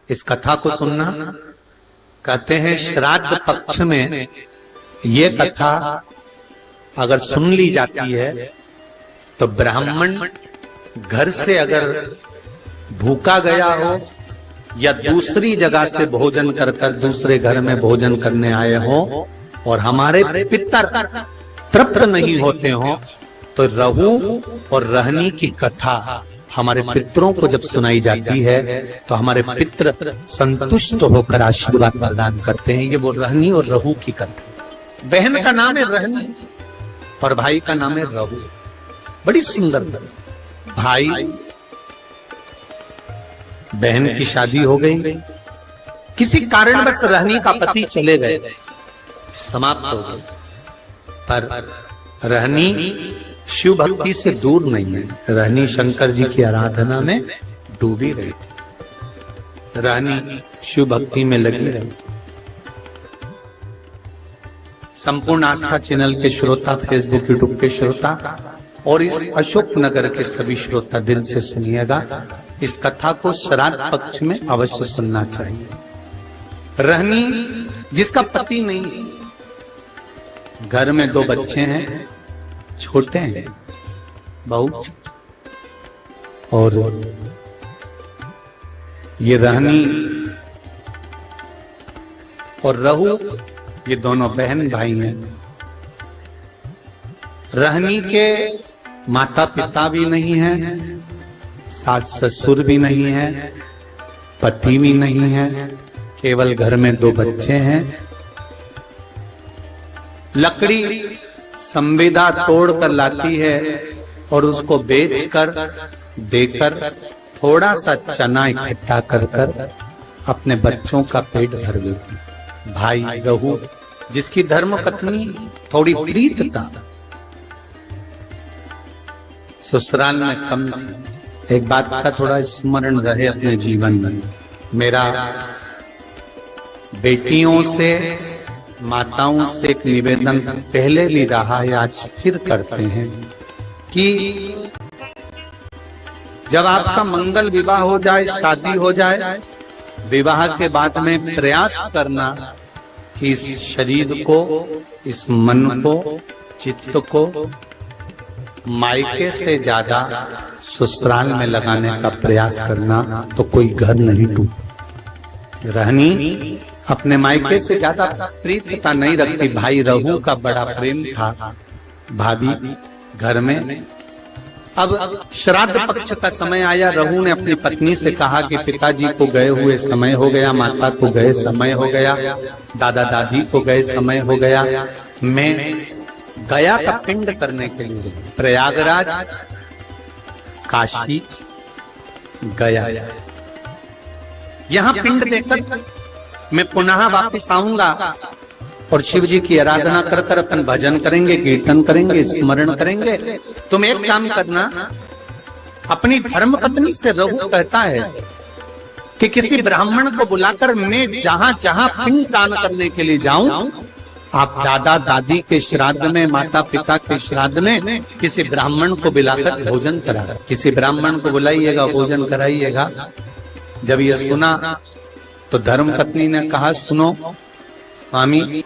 इस कथा को सुनना। कहते हैं श्राद्ध पक्ष में ये कथा अगर सुन ली जाती है तो ब्राह्मण घर से अगर भूखा गया हो या दूसरी जगह से भोजन कर दूसरे घर में भोजन करने आए हो और हमारे पितर तृप्त नहीं होते हो तो रहू और रहनी की कथा हमारे पितरों को जब सुनाई जाती है तो हमारे पितर संतुष्ट होकर आशीर्वाद प्रदान करते हैं। ये वो रहनी और रहू की कथा। बहन का नाम है रहनी और भाई का नाम है रहू। बड़ी सुंदर भाई बहन की शादी हो गई, किसी कारणवश रहनी का पति चले गए, समाप्त हो गई, पर रहनी शिव भक्ति से दूर नहीं है। रहनी शंकर जी की आराधना में डूबी रही थी, रहनी शिव भक्ति में लगी रही। संपूर्ण आस्था चैनल के श्रोता, फेसबुक यूट्यूब के श्रोता और इस अशोक नगर के सभी श्रोता दिल से सुनिएगा। इस कथा को श्राद्ध पक्ष में अवश्य सुनना चाहिए। रहनी जिसका पति नहीं, घर में 2 बच्चे हैं, छोटे हैं बहुत, और ये रहनी और रहू ये दोनों बहन भाई हैं। रहनी के माता पिता भी नहीं है, सास ससुर भी नहीं है, पति भी नहीं है, केवल घर में 2 बच्चे हैं। लकड़ी संविदा तोड़ कर लाती है और उसको बेचकर देकर थोड़ा सा चना इकट्ठा कर अपने बच्चों का पेट भर देती। भाई रहू जिसकी धर्म पत्नी थोड़ी प्रीत था, ससुराल में कम थी। एक बात का थोड़ा स्मरण रहे अपने जीवन में। मेरा बेटियों से, माताओं से एक निवेदन पहले भी रहा है, आज फिर करते हैं कि जब आपका मंगल विवाह हो जाए, शादी हो जाए, विवाह के बाद में प्रयास करना कि इस शरीर को, इस मन को, चित्त को मायके से ज्यादा ससुराल में लगाने का प्रयास करना, तो कोई घर नहीं टूट। रहनी अपने मायके से ज्यादा प्रीतता नहीं रखती। भाई रहू का बड़ा प्रेम था भाभी घर में। अब श्राद्ध पक्ष का समय आया, रहू ने अपनी पत्नी से कहा कि पिताजी को गए हुए समय हो गया, माता को गए समय हो गया, दादा दादी को गए समय हो गया, मैं गया का पिंड करने के लिए प्रयागराज, काशी गया, यहाँ पिंड देकर मैं पुनः वापिस आऊंगा और शिव जी की आराधना कर कर अपन भजन करेंगे, कीर्तन करेंगे, स्मरण करेंगे। तुम एक काम करना, अपनी धर्म पत्नी से रहू कहता है कि किसी ब्राह्मण को बुलाकर मैं जहां जहां पिंड दान करने के लिए जाऊं, आप दादा दादी के श्राद्ध में, माता पिता के श्राद्ध में किसी ब्राह्मण को बुलाकर भोजन करा, किसी ब्राह्मण को बुलाइएगा, भोजन कराइएगा। जब ये सुना तो धर्म पत्नी ने कहा, सुनो स्वामी,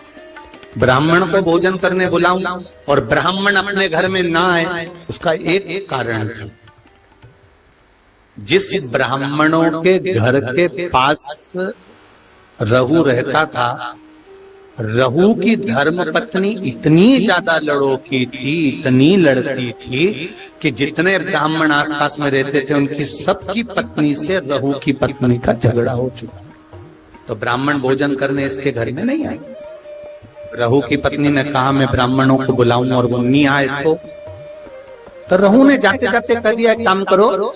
ब्राह्मण को भोजन करने बुलाऊं और ब्राह्मण अपने घर में ना आए, उसका एक कारण था। जिस ब्राह्मणों के घर के पास रहू रहता था, रहू की धर्म पत्नी इतनी ज्यादा लड़ोकी थी, इतनी लड़ती थी कि जितने ब्राह्मण आसपास में रहते थे उनकी सबकी पत्नी से रहू की पत्नी का झगड़ा हो चुका। तो ब्राह्मण भोजन करने इसके घर में नहीं आए। रहू की पत्नी ने कहा मैं ब्राह्मणों को बुलाऊं और वो नहीं आए तो रहू ने जाते जाते कह दिया, काम करो,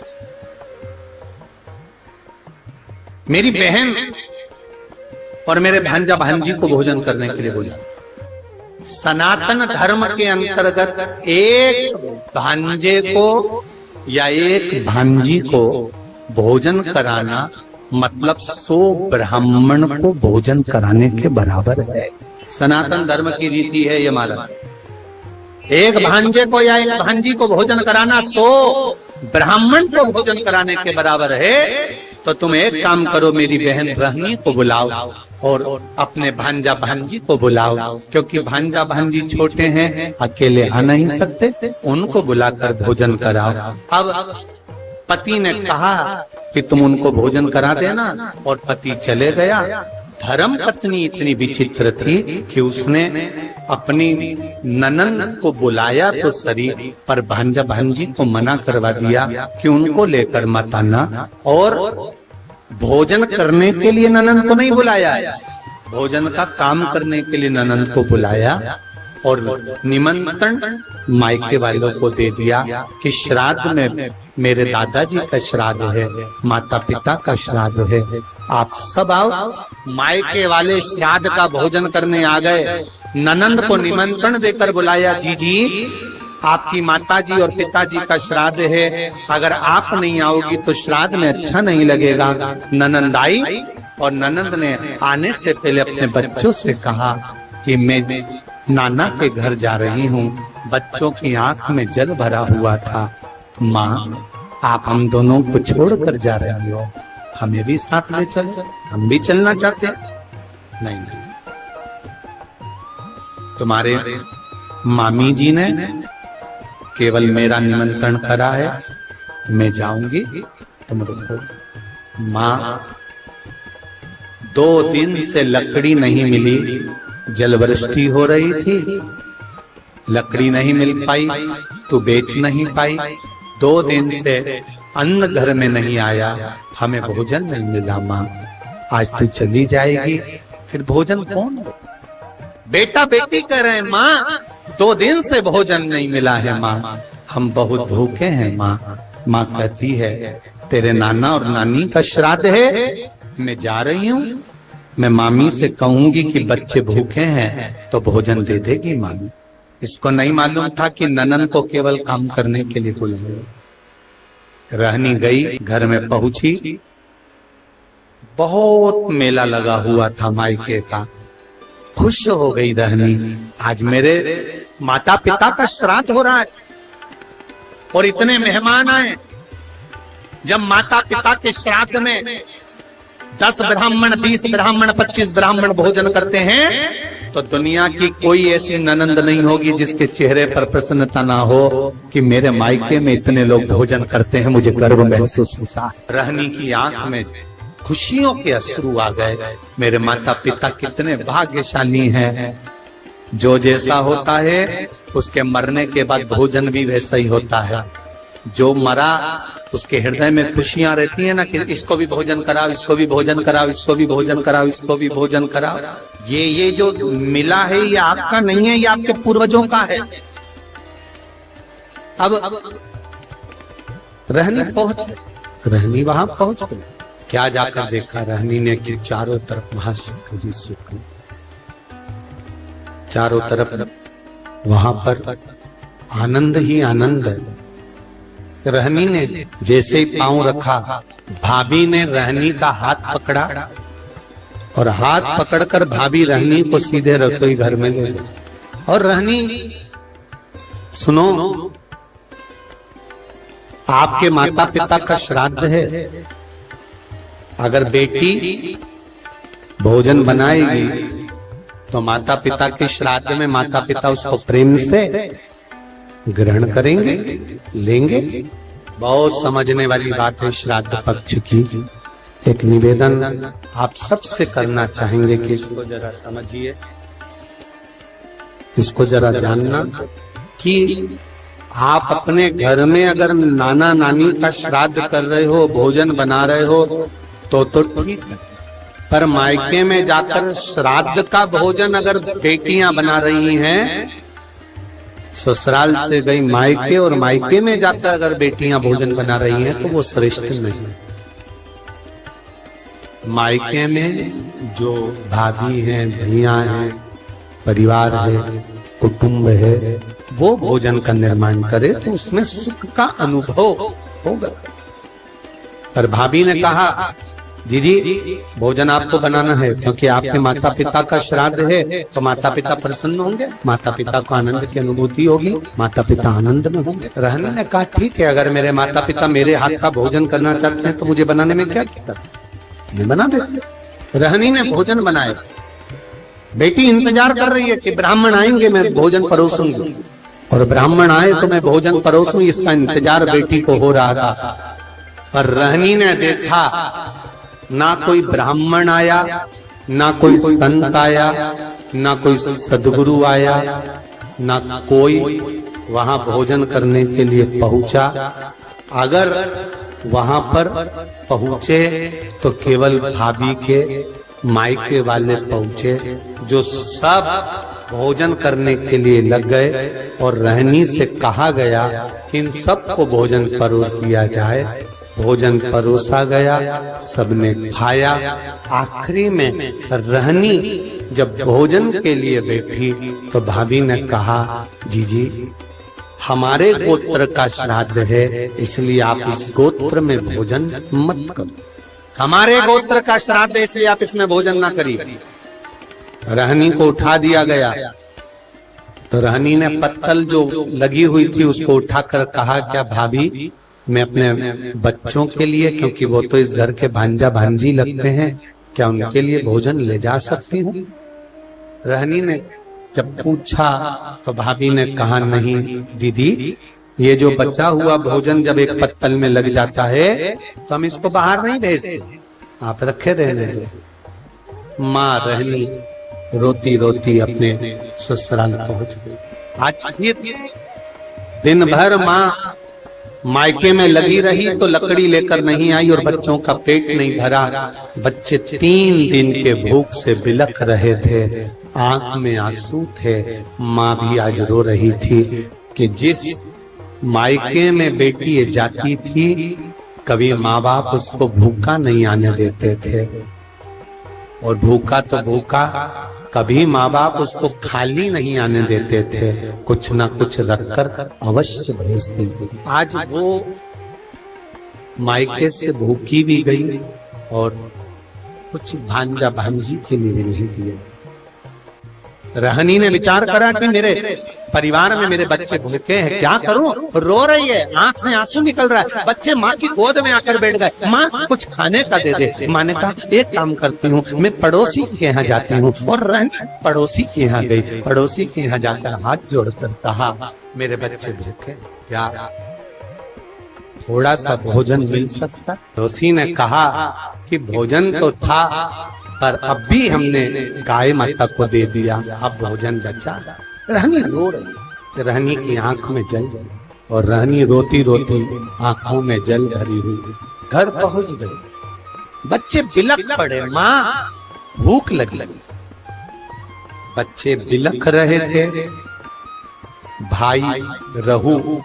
मेरी बहन और मेरे भांजा भांजी को भोजन करने के लिए बोला। सनातन धर्म के अंतर्गत एक भांजे को या एक भांजी को भोजन कराना मतलब 100 ब्राह्मण को भोजन कराने के बराबर है। सनातन धर्म की रीति है ये महाराज। एक भांजे को या एक भांजी को भोजन कराना 100 ब्राह्मण को भोजन कराने के बराबर है। तो तुम एक काम करो, मेरी बहन रहनी को बुलाओ और अपने भांजा भांजी को बुलाओ, क्योंकि भांजा भांजी छोटे हैं, अकेले आ नहीं सकते, उनको बुलाकर भोजन कराओ। अब पति ने कहा कि तुम उनको भोजन करा देना, और पति चले गया। धर्म पत्नी इतनी विचित्र थी कि उसने अपनी ननंद को बुलाया तो सही, पर भांजा भांजी को मना करवा दिया कि उनको लेकर मत आना, और भोजन करने के लिए ननंद को नहीं बुलाया, भोजन का काम करने के लिए ननंद को बुलाया, और निमंत्रण मायके वालों को दे दिया कि श्राद्ध में मेरे दादाजी का श्राद्ध है, माता पिता का श्राद्ध है, आप सब आओ। मायके वाले श्राद्ध का भोजन करने आ गए। ननंद को निमंत्रण देकर बुलाया, जी आपकी माताजी और पिताजी का श्राद्ध है, अगर आप नहीं आओगी तो श्राद्ध में अच्छा नहीं लगेगा। ननंद आई, और ननंद ने आने से पहले अपने बच्चों से कहा कि मैं नाना के घर जा रही हूँ। बच्चों की आंख में जल भरा हुआ था। माँ, आप हम दोनों को छोड़कर जा रही हो, हमें भी साथ ले चलो, हम भी चलना चाहते। नहीं, तुम्हारे मामी जी ने केवल मेरा निमंत्रण करा है, मैं जाऊंगी, तुम रुको। माँ, 2 दिन से लकड़ी नहीं मिली, जलवृष्टि हो रही थी, लकड़ी नहीं मिल पाई तो बेच नहीं पाई, 2 दिन से अन्न घर में नहीं आया, हमें भोजन नहीं मिला। माँ, आज तू चली जाएगी, फिर भोजन कौन दे? बेटा बेटी कह रहे हैं, माँ 2 दिन से भोजन नहीं मिला है, माँ हम बहुत भूखे हैं। माँ कहती है, तेरे नाना और नानी का श्राद्ध है, मैं जा रही हूँ, मैं मामी से कहूंगी कि बच्चे भूखे हैं तो भोजन दे देगी मामी। इसको नहीं मालूम था कि ननंद को केवल काम करने के लिए बुलाया। रहनी गई, घर में पहुंची, बहुत मेला लगा हुआ था मायके का। खुश हो गई रहनी, आज मेरे माता पिता का श्राद्ध हो रहा है और इतने मेहमान आए। जब माता पिता के श्राद्ध में 10 ब्राह्मण, 20 ब्राह्मण, 25 ब्राह्मण भोजन करते हैं, तो दुनिया की कोई ऐसी ननंद नहीं होगी जिसके चेहरे पर प्रसन्नता ना हो कि मेरे मायके में इतने लोग भोजन करते हैं, मुझे गर्व महसूस होता। रहनी की आंख में खुशियों के अश्रु आ गए। मेरे माता पिता कितने भाग्यशाली हैं। जो जैसा होता है उसके मरने के बाद भोजन भी वैसा ही होता है। जो मरा उसके हृदय में खुशियां रहती है ना कि इसको भी भोजन कराओ, इसको भी भोजन कराओ, इसको भी भोजन कराओ, इसको भी भोजन कराओ। ये जो मिला है ये आपका नहीं है, ये आपके पूर्वजों का है। अब रहनी पहुंच गई, रहनी वहां पहुंच गई। क्या जाकर देखा रहनी ने कि चारों तरफ वहां सुख ही सुख, चारों तरफ वहां पर आनंद ही आनंद है। रहनी ने जैसे ही पांव रखा, भाभी ने रहनी का हाथ पकड़ा और हाथ पकड़कर भाभी रहनी को सीधे रसोई घर में ले गई। और रहनी, सुनो, आपके माता पिता का श्राद्ध है, अगर बेटी भोजन बनाएगी तो माता पिता के श्राद्ध में माता पिता उसको प्रेम से ग्रहण करेंगे, लेंगे। बहुत समझने वाली बात है श्राद्ध पक्ष की। एक निवेदन आप सबसे करना चाहेंगे कि इसको जरा समझिए, इसको जरा जानना कि आप अपने घर में अगर नाना नानी का श्राद्ध कर रहे हो, भोजन बना रहे हो तो ठीक है, पर मायके में जाकर श्राद्ध का भोजन अगर बेटियां बना रही हैं, ससुराल से गई मायके और मायके में जाकर अगर बेटियां भोजन बना रही हैं तो वो श्रेष्ठ नहीं। मायके में जो भाभी हैं, भैया हैं, परिवार है, कुटुंब है, वो भोजन का निर्माण करे तो उसमें सुख का अनुभव होगा। पर भाभी ने कहा जी भोजन आपको बनाना है क्योंकि आपके माता पिता का श्राद्ध है, तो माता पिता प्रसन्न होंगे, माता पिता को आनंद की अनुभूति होगी, माता पिता आनंद में होंगे। रहनी ने कहा ठीक है, अगर मेरे माता पिता मेरे हाथ का भोजन करना चाहते हैं तो मुझे बनाने में क्या दिक्कत, मैं बना देती। रहनी ने भोजन बनाया, बेटी इंतजार कर रही है कि ब्राह्मण आएंगे मैं भोजन परोसूंगी, और ब्राह्मण आए तो मैं भोजन परोसूं, इसका इंतजार बेटी को हो रहा था। पर रहनी ने देखा ना कोई ब्राह्मण आया, ना कोई संत आया, ना कोई सदगुरु आया, ना कोई वहां भोजन करने के लिए पहुंचा। अगर वहां पर पहुंचे तो केवल भाभी के मायके वाले पहुंचे, जो सब भोजन करने के लिए लग गए, और रहनी से कहा गया कि इन सबको भोजन परोस दिया जाए। भोजन परोसा गया, सबने खाया। आखिरी में रहनी जब भोजन के लिए बैठी तो भाभी ने कहा जी हमारे गोत्र का श्राद्ध है, इसलिए आप इस गोत्र में भोजन मत करो, हमारे गोत्र का श्राद्ध है इसलिए आप इसमें भोजन ना करिए। रहनी को उठा दिया गया, तो रहनी ने पत्तल जो लगी हुई थी उसको उठाकर कहा क्या भाभी मैं अपने बच्चों के लिए, क्योंकि वो तो इस घर के भांजा भांजी लगते हैं, क्या उनके लिए भोजन ले जा सकती हूँ? रहनी ने जब पूछा तो भाभी ने कहा नहीं दीदी, ये जो बचा हुआ भोजन जब एक पत्तल में लग जाता है तो हम इसको बाहर नहीं भेजते, आप रखे रहने दो। माँ रहनी रोती रोती अपने ससुराल पहुंच गई। आज फिर दिन भर माँ मायके में लगी रही तो लकड़ी लेकर नहीं आई और बच्चों का पेट नहीं भरा। बच्चे 3 दिन के भूख से बिलख रहे थे, आंख में आंसू थे। माँ भी आज रो रही थी कि जिस मायके में बेटी जाती थी कभी माँ बाप उसको भूखा नहीं आने देते थे, और भूखा तो भूखा, कभी माँ बाप उसको खाली नहीं आने देते थे, कुछ ना कुछ रखकर अवश्य भेजते थे। आज वो मायके से भूखी भी गई और कुछ भांजा भांजी के लिए भी नहीं दिए। रहनी ने विचार करा कि मेरे परिवार में मेरे बच्चे भूखे हैं, क्या करूं? रो रही है, आंख से आंसू निकल रहा है, बच्चे माँ की गोद में आकर बैठ गए। माँ कुछ खाने का दे दे। माँ ने कहा एक काम करती हूँ, मैं पड़ोसी के यहाँ जाती हूँ, और रहनी पड़ोसी के यहाँ गई। पड़ोसी के यहाँ जाकर हाथ जोड़कर कहा मेरे बच्चे भूखे, क्या थोड़ा सा भोजन मिल सकता? पड़ोसी ने कहा कि भोजन तो था, पर अब भी हमने गाय माता को दे दिया, अब भोजन बचा। रहनी रो रही, रहनी की आंख में जल, और रहनी रोती रोती आंखों में जल भरी हुई घर पहुंच गई। बच्चे बिलख पड़े, माँ भूख लगी। बच्चे बिलख रहे थे। भाई रहू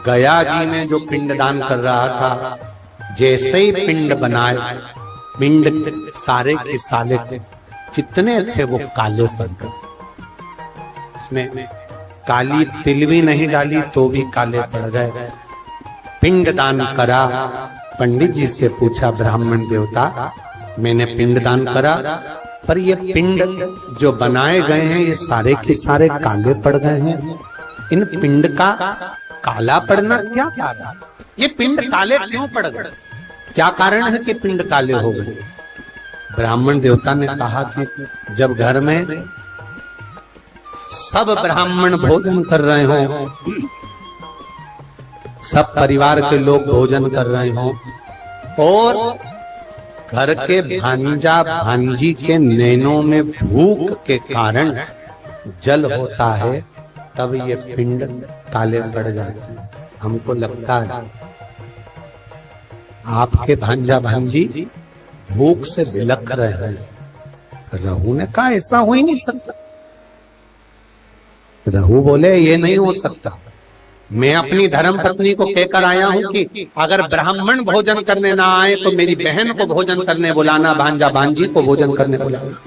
गया जी में जो पिंडदान कर रहा था, जैसे ही पिंड बनाए, पिंड सारे के सारे जितने थे वो काले पड़ गए। उसमें काली तिल भी नहीं डाली तो भी काले पड़ गए। पिंडदान करा, पंडित जी से पूछा ब्राह्मण देवता मैंने पिंडदान करा, पर ये पिंड जो बनाए गए हैं ये सारे के सारे काले पड़ गए हैं, इन पिंड का काला पड़ना क्या कारण? ये पिंड काले क्यों पड़ गए? क्या कारण है कि पिंड काले हो गए? ब्राह्मण देवता ने कहा कि जब घर में सब ब्राह्मण भोजन कर रहे हो, सब परिवार के लोग भोजन कर रहे हो, और घर के भांजा भांजी के नैनों में भूख के कारण जल होता है, तब ये पिंड काले पड़ जाते हैं। हमको लगता है आपके भांजा भांजी भूख से बिलख रहे हैं। रहू ने कहा ऐसा हो ही नहीं सकता। रहू बोले ये नहीं हो सकता, मैं अपनी धर्म पत्नी को कहकर आया हूं कि अगर ब्राह्मण भोजन करने ना आए तो मेरी बहन को भोजन करने बुलाना, भांजा भांजी को भोजन करने बुलाना।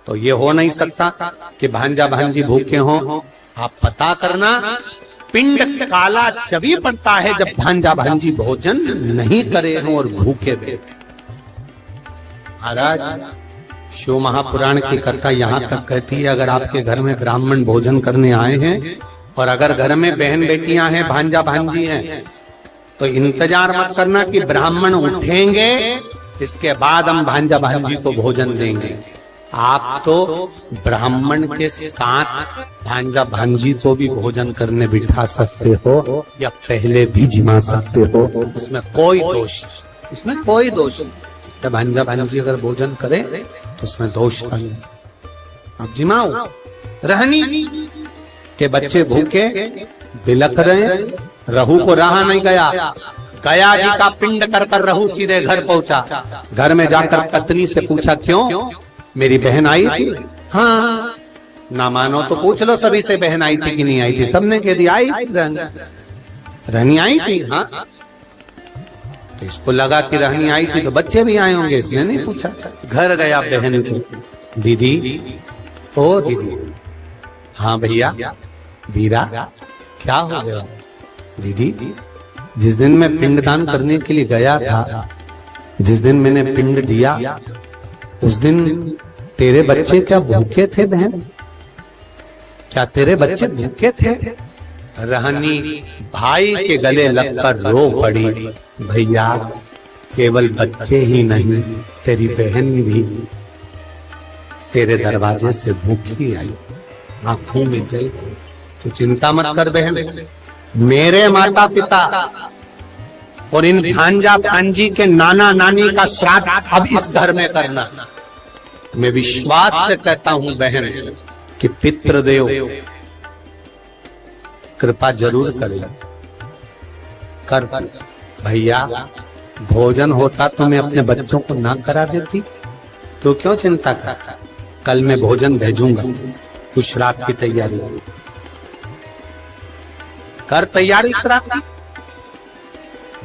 तो ये हो नहीं सकता कि भांजा भांजी भूखे हों। आप पता करना, पिंड काला जभी पड़ता है जब भांजा भांजी भोजन नहीं करे हों और भूखे बैठे। महाराज, शिव महापुराण की कथा यहाँ तक कहती है, अगर आपके घर में ब्राह्मण भोजन करने आए हैं और अगर घर में बहन बेटियां हैं, भांजा भांजी हैं, तो इंतजार मत करना कि ब्राह्मण उठेंगे इसके बाद हम भांजा भांजी को भोजन देंगे। आप तो ब्राह्मण के साथ भांजा भांजी को भी भोजन करने बिठा सकते हो या पहले भी जिमा सकते हो, उसमें कोई दोष, उसमें कोई दोष नहीं। भांजा भांजी अगर भोजन करे तो उसमें दोष नहीं। आप जिमाओ। रहनी के बच्चे भूखे बिलख रहे, रहू को रहा नहीं गया, गया जी का पिंड कर कर रहू सीधे घर पहुंचा। घर में जाकर पत्नी से पूछा, क्यों मेरी बहन आई थी? हाँ। ना मानो तो पूछ लो सभी से, बहन आई थी कि नहीं आई थी? सबने कह दिया आई थी, रहनी आई थी। हाँ, तो इसको लगा कि रहनी आई थी तो बच्चे भी आए होंगे, इसने नहीं पूछा। घर गया बहन को, दीदी, ओ दीदी। हाँ भैया, वीरा क्या हो गया? दीदी, जिस दिन मैं पिंडदान करने के लिए गया था, जिस दिन मैंने पिंड दिया, उस दिन तेरे बच्चे क्या भूखे थे बहन? क्या तेरे बच्चे भूखे थे? रहनी भाई के गले लगकर रो पड़ी, भैया केवल बच्चे ही नहीं, तेरी बहन भी तेरे दरवाजे से भूखी आई, आंखों में जल। तो चिंता मत कर बहन, मेरे माता पिता और इन भांजा भांजी के नाना नानी का श्राद्ध अब इस घर में करना। मैं विश्वास से कहता हूं बहन कि पितृदेव कृपा जरूर करेगा। कर भैया, भोजन होता तो मैं अपने बच्चों को ना करा देती, तो क्यों चिंता करता? कल मैं भोजन भेजूंगा, तू श्राद्ध की तैयारी कर। तैयारी श्राद्ध की।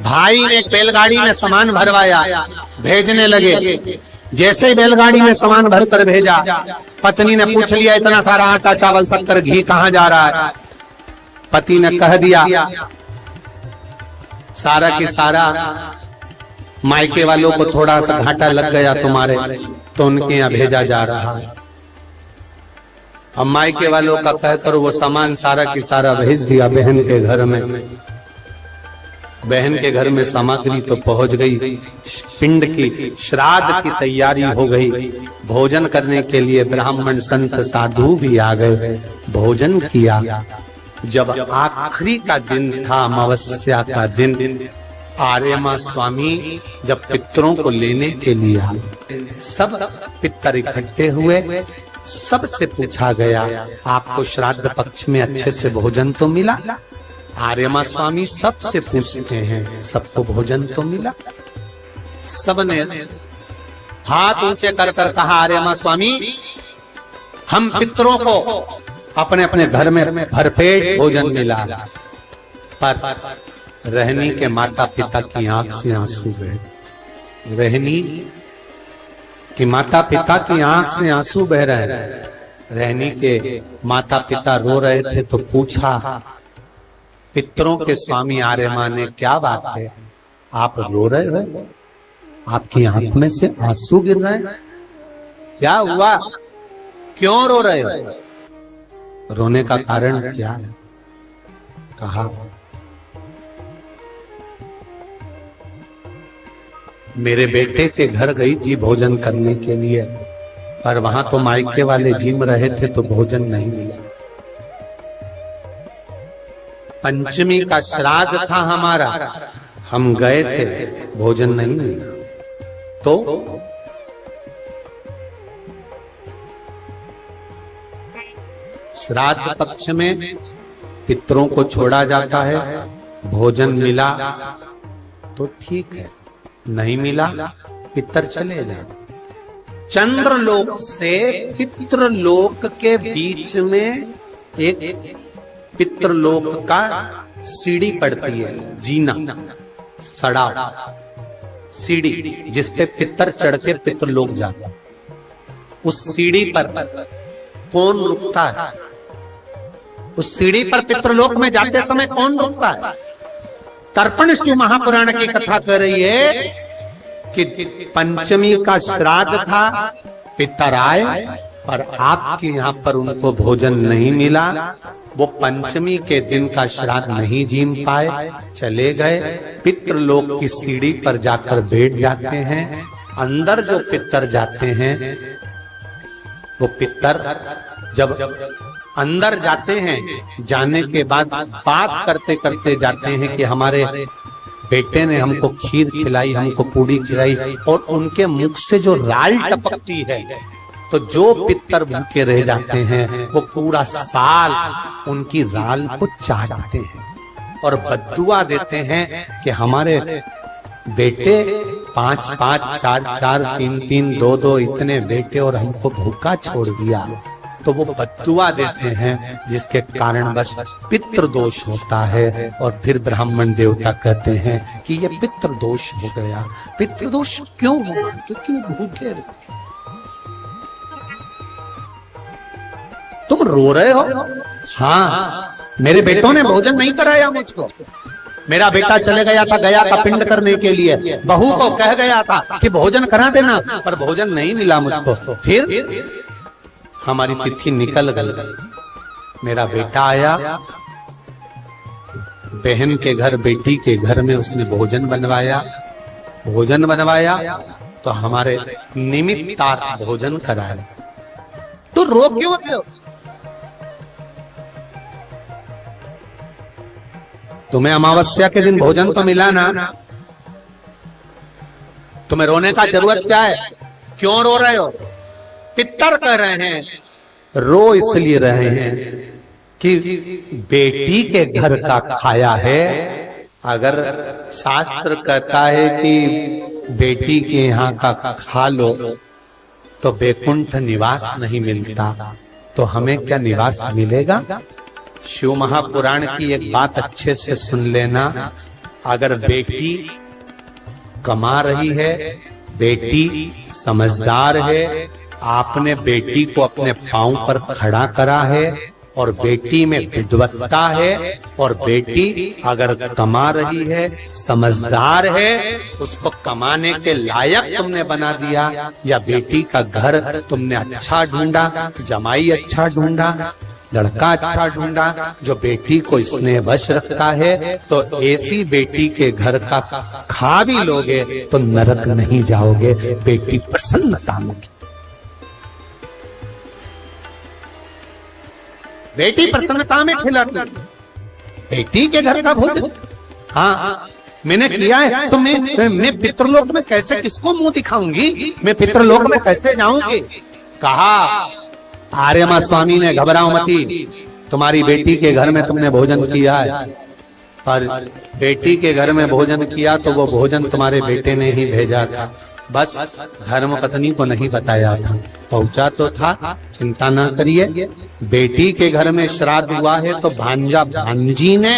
भाई ने एक बैलगाड़ी में सामान भरवाया, भेजने लगे। जैसे ही बैलगाड़ी में सामान भरकर भेजा, पत्नी ने पूछ लिया, इतना सारा आटा चावल शक्कर घी कहाँ जा रहा है? पति ने कह दिया, सारा के सारा मायके वालों को थोड़ा सा घाटा लग गया तुम्हारे, तो उनके यहाँ भेजा जा रहा है। अब मायके वालों का कहकर वो सामान सारा की सारा भेज दिया बहन के घर में। बहन के घर में सामग्री तो पहुंच गई, पिंड की श्राद्ध की तैयारी हो गई। भोजन करने के लिए ब्राह्मण संत साधु भी आ गए, भोजन किया। जब आखिरी का दिन था, अमावस्या का दिन, आर्यमा स्वामी जब पितरों को लेने के लिए आए, सब पितर इकट्ठे हुए। सबसे पूछा गया, आपको श्राद्ध पक्ष में अच्छे से भोजन तो मिला? आर्यमा स्वामी सबसे पूछते हैं, सबको भोजन तो मिला? सबने हाथ ऊंचे कर कर कहा, आर्यमा स्वामी, हम पितरों को अपने अपने घर में भरपेट भोजन मिला। पर रहनी के माता पिता की आंख से आंसू बहे। रहनी कि माता पिता की आंख से आंसू बह रहे हैं। रहनी के माता पिता रो रहे थे तो पूछा, पितरों के स्वामी आर्यमा ने, क्या बात है, आप रो रहे हो? आपकी आंख में से आंसू गिर रहे हैं, क्या हुआ? क्यों रो रहे हो? रोने का कारण क्या है? कहा, मेरे बेटे के घर गई थी भोजन करने के लिए, पर वहां तो मायके वाले जिम रहे थे तो भोजन नहीं मिला। पंचमी का श्राद्ध था हमारा, हम गए थे, भोजन नहीं मिला। तो श्राद्ध पक्ष में पितरों को छोड़ा जाता है, भोजन मिला तो ठीक है, नहीं मिला पितर चले जाते। चंद्रलोक से पितृलोक के बीच में एक पितृलोक का सीढ़ी पड़ती है, जीना, सड़ा सीढ़ी, जिसपे पितर चढ़ के पितृलोक जाता। उस सीढ़ी पर कौन रुकता है? उस सीढ़ी पर पितृलोक में जाते समय कौन रुकता है? तर्पण शिव महापुराण की कथा कर रही है कि पंचमी का श्राद्ध था, पितर आए पर आपके यहाँ पर उनको भोजन नहीं मिला, वो पंचमी के दिन का श्राद्ध नहीं जीम पाए, चले गए। पितृलोक की सीढ़ी पर जाकर बैठ जाते हैं। अंदर जो पितर जाते हैं, वो पितर जब अंदर जाते हैं, जाने के बाद बात करते करते जाते हैं कि हमारे बेटे ने हमको खीर खिलाई, हमको पूड़ी खिलाई, और उनके मुख से जो राल टपकती है, तो जो पितर भूखे रह जाते हैं वो पूरा साल उनकी राल को चाटते हैं और बद्दुआ देते हैं कि हमारे बेटे 5 5 4 4 3 3 2 2 इतने बेटे और हमको भूखा छोड़ दिया। तो वो बद्दुआ देते हैं, जिसके कारण बस पितृ दोष होता है। और फिर ब्राह्मण देवता कहते हैं कि ये पितृ दोष हो गया। पितृ दोष क्यों हुआ? क्योंकि वो भूखे रहे। तुम रो रहे हो? हाँ, मेरे बेटों ने भोजन नहीं कराया मुझको। मेरा बेटा चले गया था गया का पिंड करने के लिए, बहू को कह गया था कि भोजन करा देना, पर भोजन नहीं मिला मुझको। फिर हमारी तिथि निकल गई। मेरा बेटा आया, बहन के घर, बेटी के घर में उसने भोजन बनवाया तो हमारे निमित्तार्थ भोजन कराया। तो रो क्यों रहे हो? तुम्हें अमावस्या के दिन भोजन तो मिला ना, तुम्हें रोने का जरूरत क्या है? क्यों रो रहे हो? पितर कह रहे हैं, रो इसलिए रहे हैं कि बेटी के घर का खाया है। अगर शास्त्र कहता है कि बेटी के यहाँ का खा लो तो वैकुंठ निवास नहीं मिलता, तो हमें क्या निवास मिलेगा? शिव महापुराण की एक बात अच्छे से सुन लेना। अगर बेटी कमा रही है, बेटी समझदार है, आपने बेटी को अपने पांव पर खड़ा करा है और बेटी में विद्वत्ता है, और बेटी अगर कमा रही है, समझदार है, उसको कमाने के लायक तुमने बना दिया, या बेटी का घर तुमने अच्छा ढूंढा, जमाई अच्छा ढूंढा, लड़का अच्छा ढूंढा जो बेटी को स्नेह वश रखता है, तो ऐसी बेटी के घर का खा भी लोगे तो नरक नहीं जाओगे। बेटी प्रसन्नता में, बेटी प्रसन्नता में खिलाती, बेटी के घर का भोजन। हाँ, मैंने किया है, तो मैं पितृलोक में कैसे किसको मुंह दिखाऊंगी? मैं पितृलोक में कैसे जाऊंगी? कहा आर्यमा स्वामी ने, घबराओ मती, तुम्हारी बेटी के घर में तुमने भोजन किया है, पर बेटी के घर में भोजन किया तो वो भोजन तुम्हारे बेटे ने ही भेजा था, बस धर्म पत्नी को नहीं बताया था। पहुंचा तो था, चिंता ना करिए। बेटी के घर में श्राद्ध हुआ है तो भांजा भांजी ने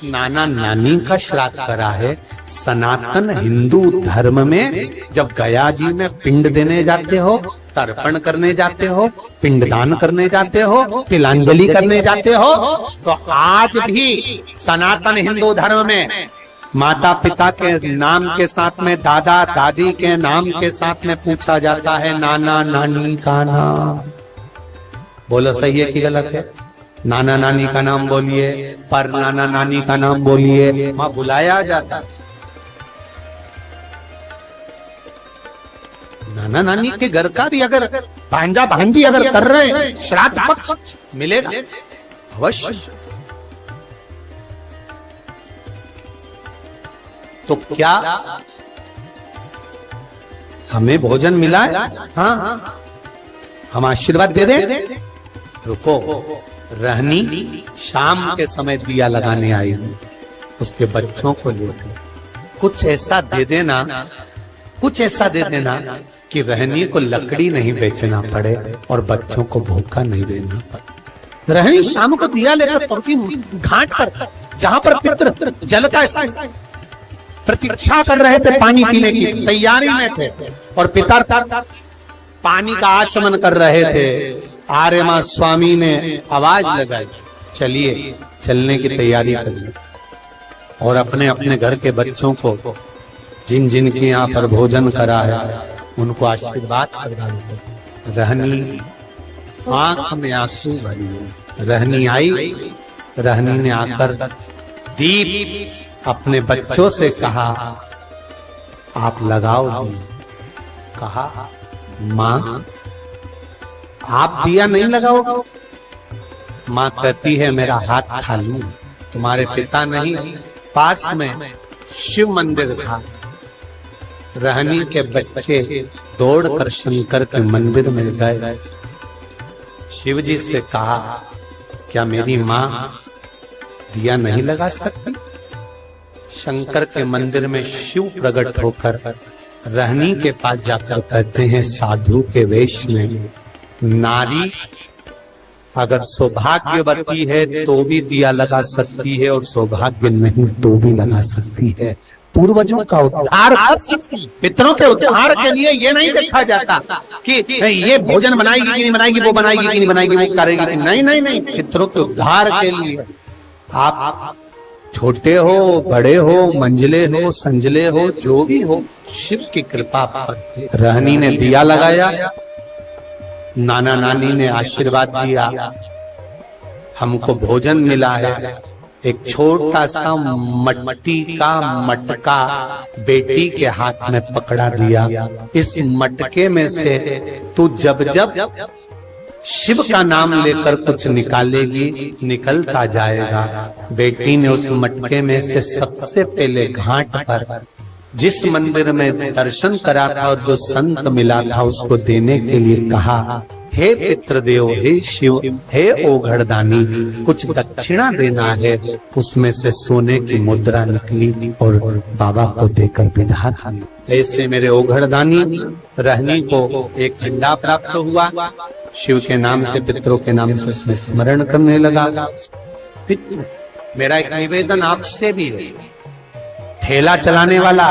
नाना नानी का श्राद्ध करा है। सनातन हिंदू धर्म में जब गया जी में पिंड देने जाते हो, तर्पण करने जाते हो, पिंडदान करने जाते हो, तिलांजलि करने जाते हो, तो आज भी सनातन हिंदू धर्म में माता पिता के नाम के साथ में, दादा दादी के नाम के साथ में पूछा जाता है नाना नानी का नाम। बोलो सही है कि गलत है? नाना नानी का नाम बोलिए, पर नाना नानी का नाम बोलिए, वहां बुलाया जाता। नाना नानी के घर का भी अगर भांजा भांजी अगर कर रहे हैं, श्राद्ध पक्ष मिलेगा अवश्य। तो क्या हमें भोजन मिला है? हाँ, हम आशीर्वाद दे दें। रुको, रहनी शाम के समय दिया लगाने आई, उसके बच्चों को लेकर कुछ ऐसा दे देना, कुछ ऐसा दे देना कि रहनी को लकड़ी नहीं बेचना पड़े और बच्चों को भूखा नहीं देना पड़े। रहनी शाम को दिया लेकर पहुंची घाट पर, जहां पर पितृ जल का प्रतीक्षा कर रहे थे, पानी पीने की तैयारी में थे, और पिता पानी का आचमन कर रहे थे। आर्यमा स्वामी ने आवाज लगाई, चलिए, चलने की तैयारी करिए, और अपने अपने घर के बच्चों को जिन जिन के यहाँ पर भोजन करा है उनको आशीर्वाद प्रदान करो। रहनी आंख में आंसू भरी, रहनी आई, रहनी ने आकर दीप अपने बच्चों से कहा आप लगाओ दीप। कहा माँ आप दिया नहीं लगाओ? माँ कहती है मेरा हाथ खाली, तुम्हारे पिता नहीं, पास में शिव मंदिर था। रहनी के बच्चे दौड़कर शंकर के मंदिर में गए, शिव जी से कहा क्या मेरी माँ दिया नहीं लगा सकती? शंकर के मंदिर में शिव प्रकट होकर रहनी के पास जाकर कहते हैं साधु के वेश में, नारी अगर सौभाग्यवती है तो भी दिया लगा सकती है और सौभाग्य नहीं तो भी लगा सकती है। पूर्वजों का उद्धार, पितरों के उद्धार के लिए ये नहीं देखा जाता कि ये भोजन बनाएगी कि नहीं बनाएगी, वो बनाएगी कि नहीं बनाएगी, वो करेगी कि नहीं। नहीं नहीं, पितरों के उद्धार के लिए आप छोटे हो, बड़े हो, मंझले हो, संजले हो, जो भी हो, शिव की कृपा पर। रहनी ने दिया लगाया, नाना नानी ने आशीर्वाद दिया, हमको भोजन मिला है। एक छोटा सा मट्टी का मटका बेटी के हाथ में पकड़ा दिया, इस मटके में से तू जब जब शिव का नाम लेकर कुछ निकालेगी निकलता जाएगा। बेटी ने उस मटके में से सबसे पहले घाट पर जिस मंदिर में दर्शन करा था और जो संत मिला था उसको देने के लिए कहा, हे पितृदेव, हे शिव, हे ओघड़दानी, कुछ दक्षिणा देना है। उसमें से सोने की मुद्रा निकली और बाबा को देकर विदा। ऐसे मेरे ओघड़दानी रहनी को एक झंडा प्राप्त हुआ, शिव के नाम से, पितरों के नाम से उसमें स्मरण करने लगा। पितृ, मेरा एक निवेदन आपसे भी है, ठेला चलाने वाला,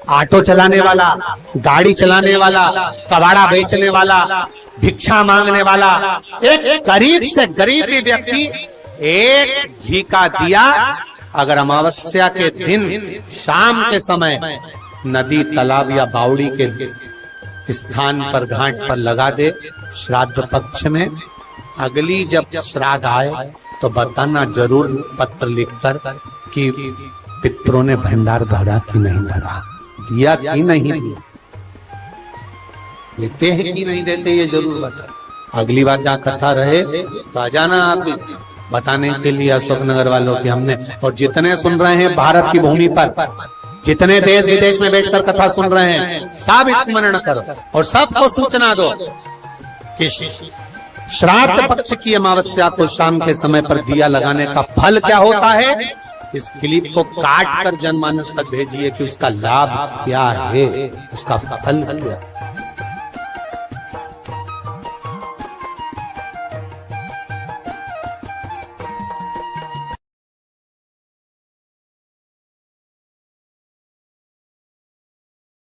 ऑटो चलाने वाला, गाड़ी चलाने वाला, कबाड़ा बेचने वाला, भिक्षा मांगने वाला, एक गरीब से गरीब भी व्यक्ति एक घी का दिया अगर अमावस्या के दिन शाम के समय नदी, तालाब या बावड़ी के स्थान पर, घाट पर लगा दे, श्राद्ध पक्ष में, अगली जब श्राद्ध आए तो बताना जरूर पत्र लिखकर कि पितरों ने भंडार भरा कि नहीं भरा, दिया कि नहीं दिया, देते हैं कि नहीं देते, ये जरूर बता। अगली बार जहाँ कथा रहे तो आ जाना आप बताने के लिए अशोकनगर वालों की हमने। और जितने सुन रहे हैं भारत की भूमि पर, जितने देश विदेश में बैठकर कथा सुन रहे हैं, सब स्मरण करो और सबको सूचना दो कि श्राद्ध पक्ष की अमावस्या को शाम के समय पर दिया लगाने का फल क्या होता है। इस क्लिप को काट कर जनमानस तक भेजिए कि उसका लाभ क्या है, उसका फल क्या।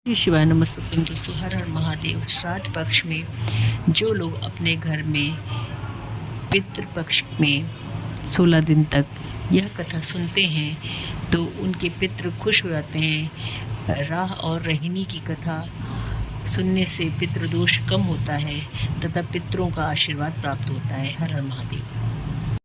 शिवाय नमस्ते दोस्तों, हर हर महादेव। श्राद्ध पक्ष में जो लोग अपने घर में पितृपक्ष में 16 दिन तक यह कथा सुनते हैं तो उनके पितृ खुश हो जाते हैं। राह और रहनी की कथा सुनने से पितृदोष कम होता है तथा पितरों का आशीर्वाद प्राप्त होता है। हर हर महादेव।